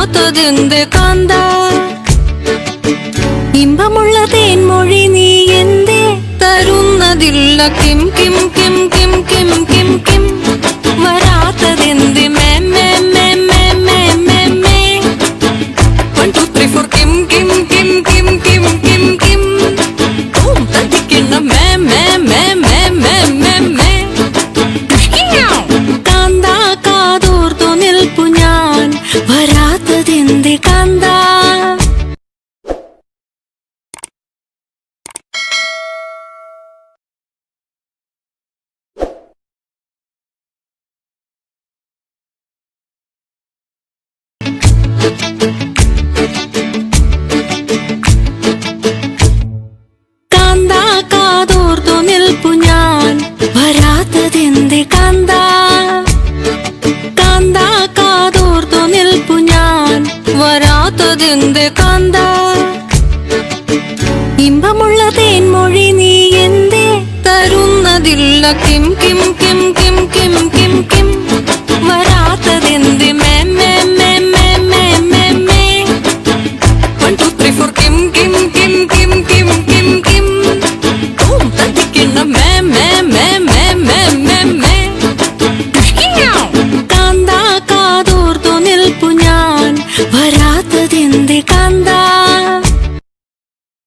വരാത്തതെന്ത് കാന്ത ഇമ്പമുള്ള തേൻമൊഴി നീ എന്തേ തരുന്നതില്ല കിം കിം കിം കിം കിം കിം കിം വരാത്തതെന്ത് മേ മേ മേ മേ മേ മേ മേ 1 2 3 4 കിം കിം കിം കിം കിം കിം കിം ഓം തട്ടിക്കുന്ന മേ മേ മേ മേ മേ മേ മേ കാന്ത കാതോർത്തു നിൽപ്പു ഞാൻ വരാത്തതെന്ത് കാന്ത കാന്ത കാതോർത്തു നിൽപ്പു ഞാൻ വരാത്തതെന്ത് കാന്ത കാന്ത കാതോർത്തു നിൽപ്പു ഞാൻ വരാത്തതെന്ത് കാന്ത ഇമ്പമുള്ള തേൻമൊഴി നീ എന്തേ തരുന്നതില്ല കിം കിം കിം കിം കിം കിം കിം വരാത്തതെന്ത്